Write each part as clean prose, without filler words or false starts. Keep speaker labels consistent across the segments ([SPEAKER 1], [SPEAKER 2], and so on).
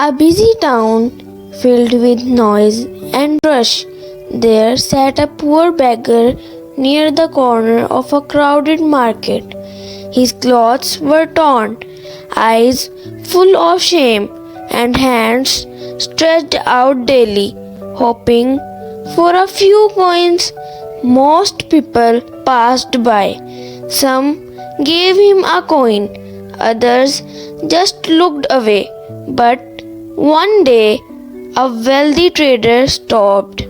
[SPEAKER 1] A busy town filled with noise and rush. There sat a poor beggar near the corner of a crowded market. His clothes were torn, eyes full of shame, and hands stretched out daily, hoping for a few coins. Most people passed by. Some gave him a coin, others just looked away. But one day, a wealthy trader stopped.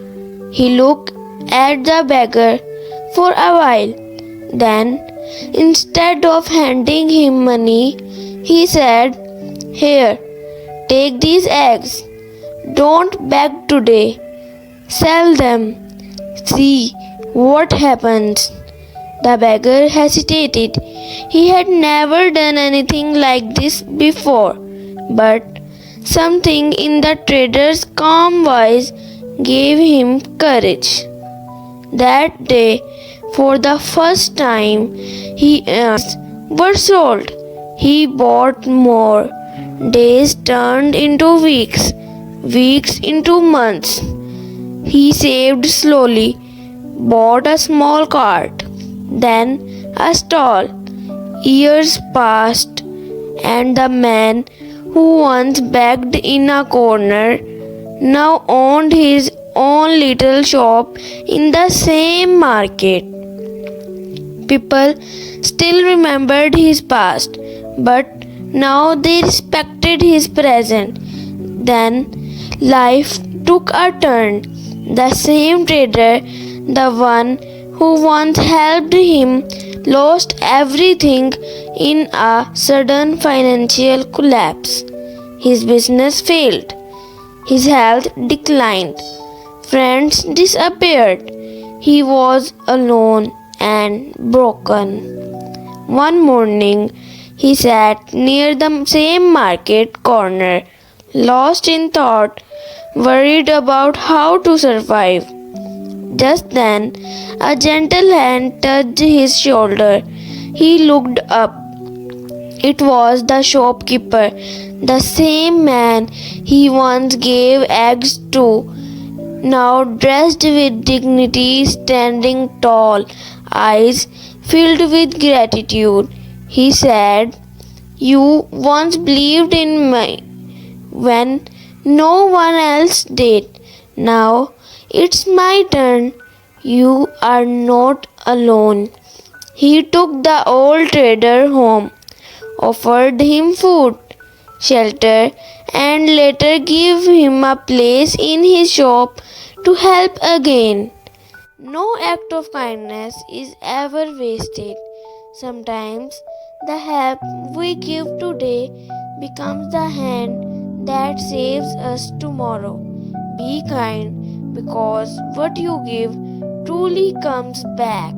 [SPEAKER 1] He looked at the beggar for a while. Then, instead of handing him money, he said, "Here, take these eggs. Don't beg today. Sell them. See what happens." The beggar hesitated. He had never done anything like this before, but something in the trader's calm voice gave him courage. That day, for the first time, his eggs were sold. He bought more. Days turned into weeks, weeks into months. He saved slowly, bought a small cart, then a stall. Years passed, and the man who once begged in a corner now owned his own little shop in the same market. People still remembered his past, but now they respected his present. Then life took a turn. The same trader, the one who once helped him, lost everything in a sudden financial collapse. His business failed. His health declined. Friends disappeared. He was alone and broken. One morning, he sat near the same market corner, lost in thought, worried about how to survive. Just then, a gentle hand touched his shoulder. He looked up. It was the shopkeeper, the same man he once gave eggs to, now dressed with dignity, standing tall, eyes filled with gratitude. He said, "You once believed in me when no one else did. Now it's my turn. You are not alone." He took the old trader home, offered him food, shelter, and later gave him a place in his shop to help again. No act of kindness is ever wasted. Sometimes the help we give today becomes the hand that saves us tomorrow. Be kind, because what you give truly comes back.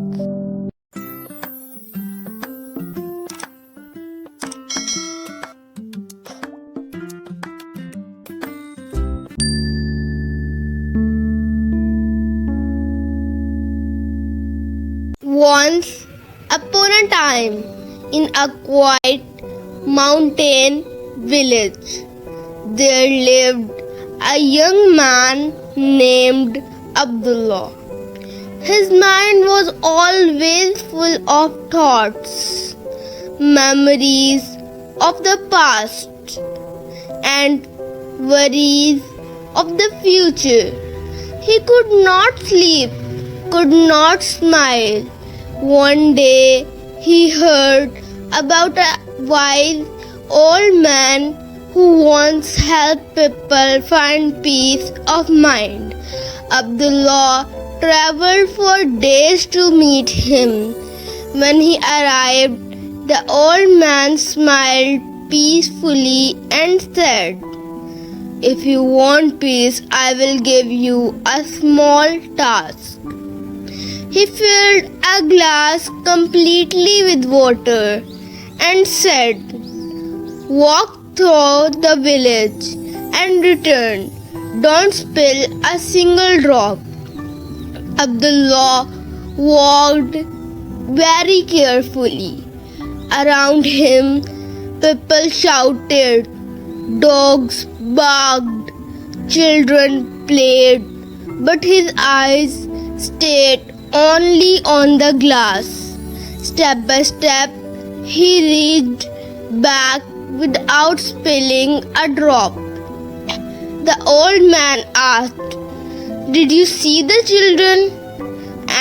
[SPEAKER 2] Once upon a time, in a quiet mountain village, there lived a young man named Abdullah. His mind was always full of thoughts, memories of the past, and worries of the future. He could not sleep, could not smile. One day he heard about a wise old man who once helped people find peace of mind. Abdullah traveled for days to meet him. When he arrived, the old man smiled peacefully and said, "If you want peace, I will give you a small task." He filled a glass completely with water and said, "Walk through the village and return. Don't spill a single drop." Abdullah walked very carefully. Around him, people shouted, Dogs barked, children played, but his eyes stayed only on the glass. Step by step, he reached back without spilling a drop. The old man asked, "Did you see the children?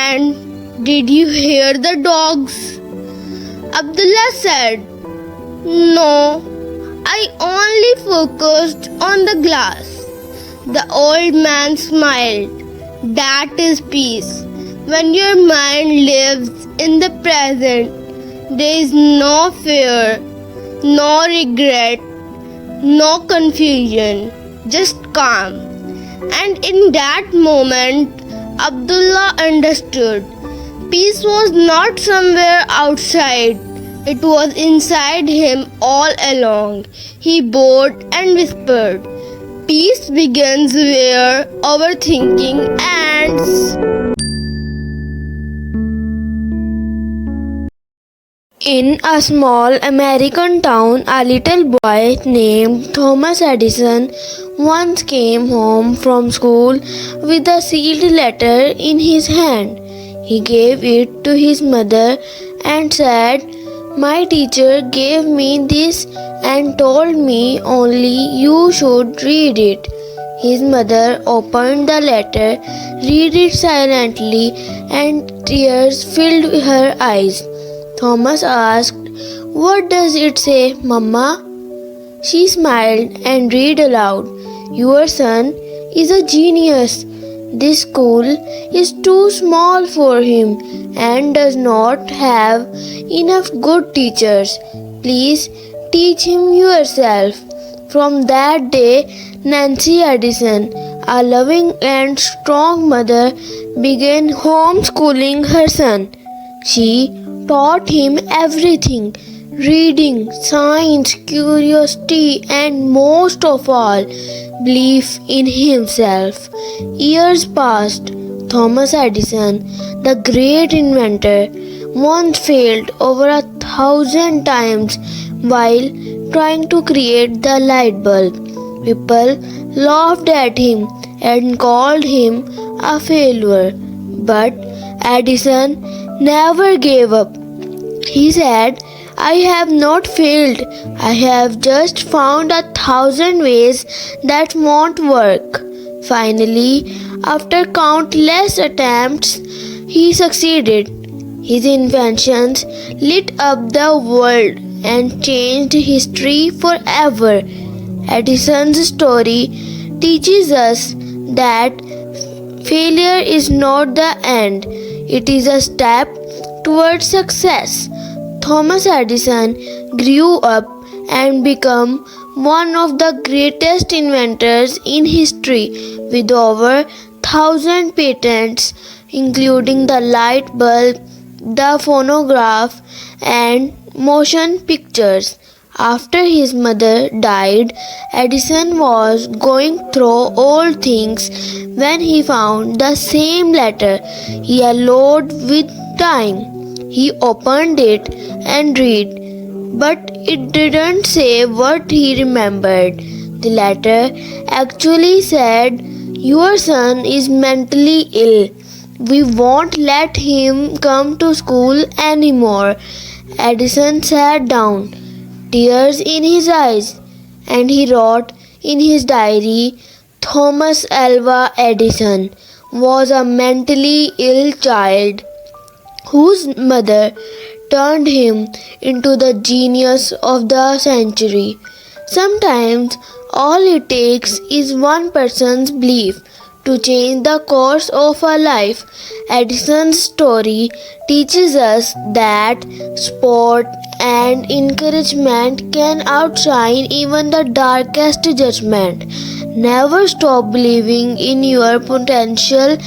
[SPEAKER 2] And did you hear the dogs?" Abdullah said, "No, I only focused on the glass." The old man smiled. That is peace. When your mind lives in the present, there is no fear, no regret, no confusion, just calm. And in that moment, Abdullah understood. Peace was not somewhere outside. It was inside him all along. He bowed and whispered, "Peace begins where overthinking ends."
[SPEAKER 1] In a small American town, a little boy named Thomas Edison once came home from school with a sealed letter in his hand. He gave it to his mother and said, "My teacher gave me this and told me only you should read it." His mother opened the letter, read it silently, and tears filled her eyes. Thomas asked, "What does it say, Mama?" She smiled and read aloud, "Your son is a genius. This school is too small for him and does not have enough good teachers. Please teach him yourself." From that day, Nancy Edison, a loving and strong mother, began homeschooling her son. She taught him everything: reading, science, curiosity, and most of all, belief in himself. Years passed. Thomas Edison, the great inventor, once failed over 1,000 times while trying to create the light bulb. People laughed at him and called him a failure. But Edison never gave up. He said, "I have not failed. I have just found 1,000 ways that won't work." Finally, after countless attempts, he succeeded. His inventions lit up the world and changed history forever. Edison's story teaches us that failure is not the end. It is a step towards success. Thomas Edison grew up and became one of the greatest inventors in history with over 1,000 patents, including the light bulb, the phonograph, and motion pictures. After his mother died, Edison was going through old things when he found the same letter, yellowed with time. He opened it and read, but it didn't say what he remembered. The letter actually said, "Your son is mentally ill. We won't let him come to school anymore." Edison sat down, tears in his eyes, and he wrote in his diary, "Thomas Alva Edison was a mentally ill child whose mother turned him into the genius of the century." Sometimes all it takes is one person's belief to change the course of a life. Edison's story teaches us that support and encouragement can outshine even the darkest judgment. Never stop believing in your potential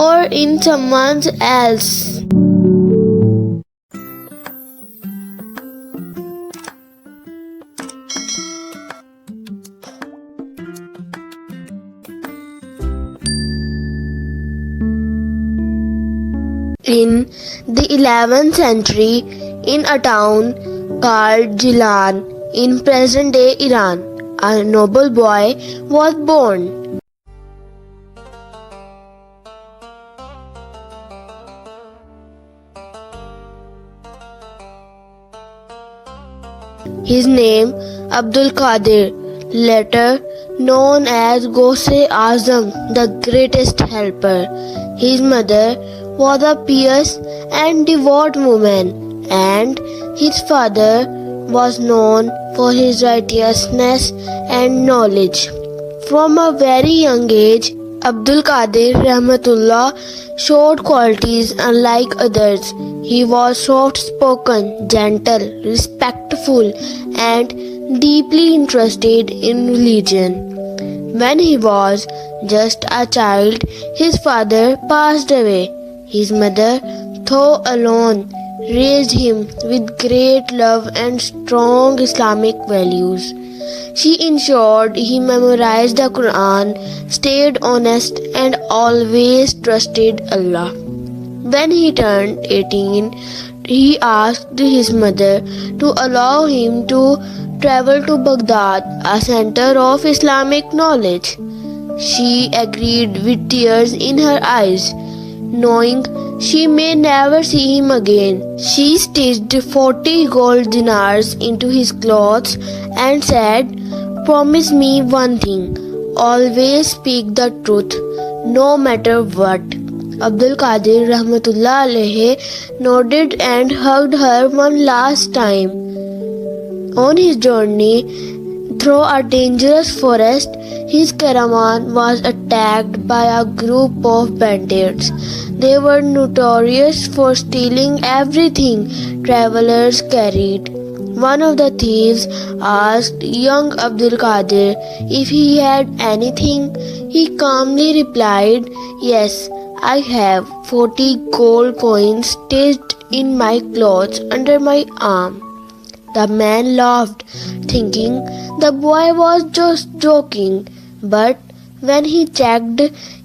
[SPEAKER 1] or in someone else. In the 11th century, in a town called Gilan in present-day Iran, a noble boy was born. His name Abdul Qadir, later known as Gose Azam, the greatest helper. His mother was a pious and devout woman, and his father was known for his righteousness and knowledge. From a very young age, Abdul Qadir Rahmatullah showed qualities unlike others. He was soft-spoken, gentle, respectful, and deeply interested in religion. When he was just a child, his father passed away. His mother, though alone, raised him with great love and strong Islamic values. She ensured he memorized the Quran, stayed honest, and always trusted Allah. When he turned 18, he asked his mother to allow him to travel to Baghdad, a center of Islamic knowledge. She agreed with tears in her eyes, knowing she may never see him again. She stitched 40 gold dinars into his clothes and said, "Promise me one thing, always speak the truth, no matter what." Abdul Qadir Rahmatullah alayhi nodded and hugged her one last time. On his journey through a dangerous forest, his caravan was attacked by a group of bandits. They were notorious for stealing everything travelers carried. One of the thieves asked young Abdul Qadir if he had anything. He calmly replied, "Yes, I have 40 gold coins stitched in my clothes under my arm." The man laughed, thinking the boy was just joking, but when he checked,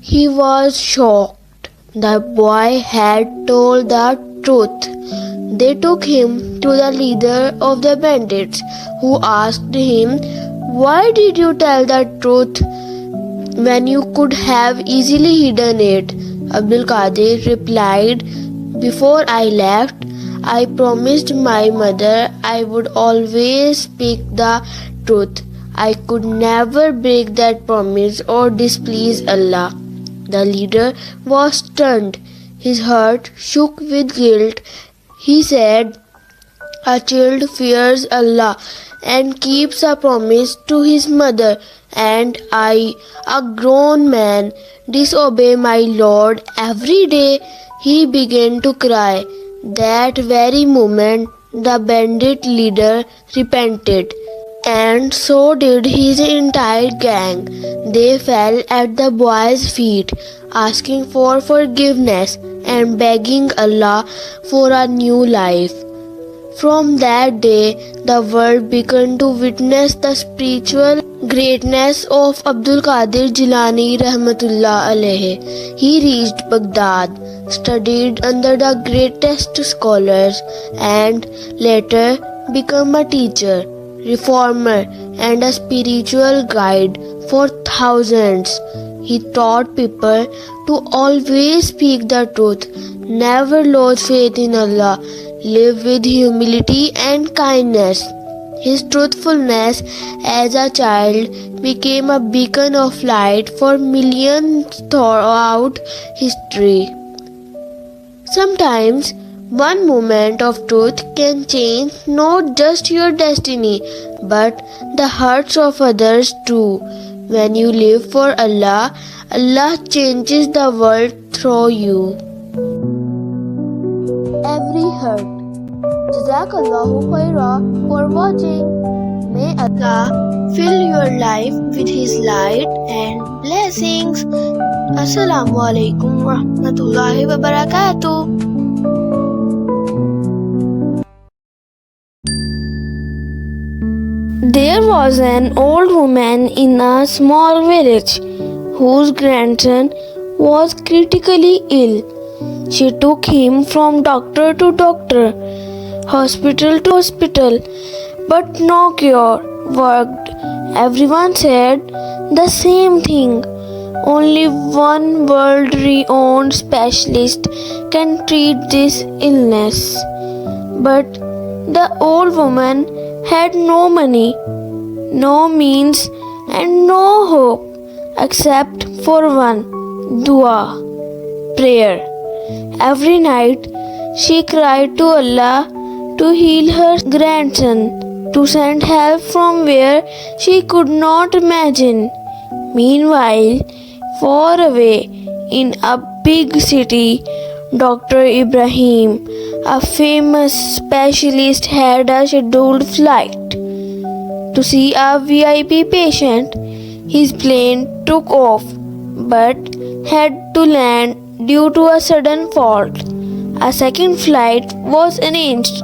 [SPEAKER 1] he was shocked. The boy had told the truth. They took him to the leader of the bandits, who asked him, "Why did you tell the truth when you could have easily hidden it?" Abdul Qadir replied, "Before I left, I promised my mother I would always speak the truth. I could never break that promise or displease Allah." The leader was stunned. His heart shook with guilt. He said, "A child fears Allah and keeps a promise to his mother, and I, a grown man, disobey my Lord every day." He began to cry. That very moment, the bandit leader repented, and so did his entire gang. They fell at the boy's feet, asking for forgiveness and begging Allah for a new life. From that day, the world began to witness the spiritual greatness of Abdul Qadir Jilani Rahmatullah alayhi. He reached Baghdad, studied under the greatest scholars, and later became a teacher, reformer, and a spiritual guide for thousands. He taught people to always speak the truth, never lose faith in Allah, live with humility and kindness. His truthfulness as a child became a beacon of light for millions throughout history. Sometimes one moment of truth can change not just your destiny, but the hearts of others too. When you live for Allah, Allah changes the world through you. Every heart. Jazakallahu khaira for watching. May Allah fill your life with His light and blessings. Assalamu alaikum wa rahmatullahi wa barakatuh. There was an old woman in a small village whose grandson was critically ill. She took him from doctor to doctor, hospital to hospital, but no cure worked, Everyone said the same thing. Only one world renowned specialist can treat this illness. But the old woman had no money, no means, and no hope except for one dua, prayer. Every night she cried to Allah to heal her grandson, to send help from where she could not imagine. Meanwhile, far away in a big city, Dr. Ibrahim, a famous specialist, had a scheduled flight to see a VIP patient. His plane took off but had to land due to a sudden fault. A second flight was arranged,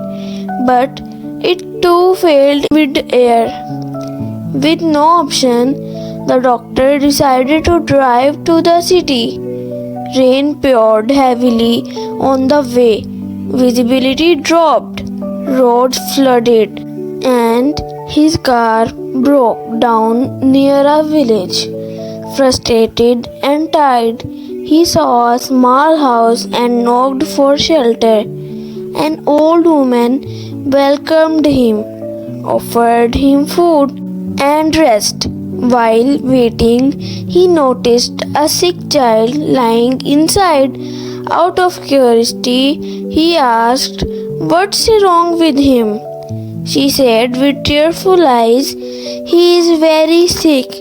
[SPEAKER 1] but it too failed mid-air. With no option, the doctor decided to drive to the city. Rain poured heavily on the way. Visibility dropped. Roads flooded, and his car broke down near a village. Frustrated and tired, he saw a small house and knocked for shelter. An old woman welcomed him, offered him food and rest. While waiting, he noticed a sick child lying inside. Out of curiosity, he asked, "What's wrong with him?" She said with tearful eyes, "He is very sick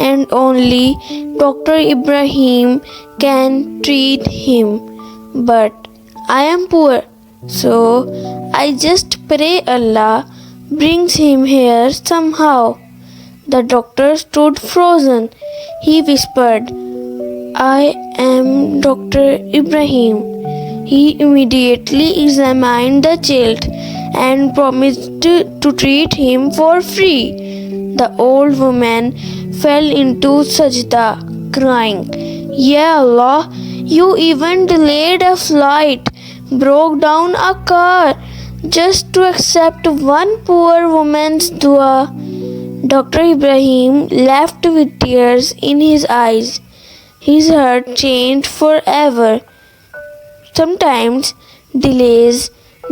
[SPEAKER 1] and only Dr. Ibrahim can treat him. But I am poor, so I just pray Allah brings him here somehow." The doctor stood frozen. He whispered, "I am Dr. Ibrahim." He immediately examined the child and promised to treat him for free. The old woman fell into sajda, crying, "Ya Allah, you even delayed a flight, broke down a car, just to accept one poor woman's dua." Dr. Ibrahim left with tears in his eyes. His heart changed forever. Sometimes delays,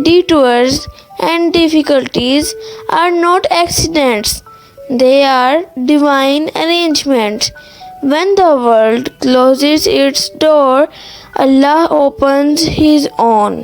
[SPEAKER 1] detours, and difficulties are not accidents, they are divine arrangements. When the world closes its door, Allah opens His own.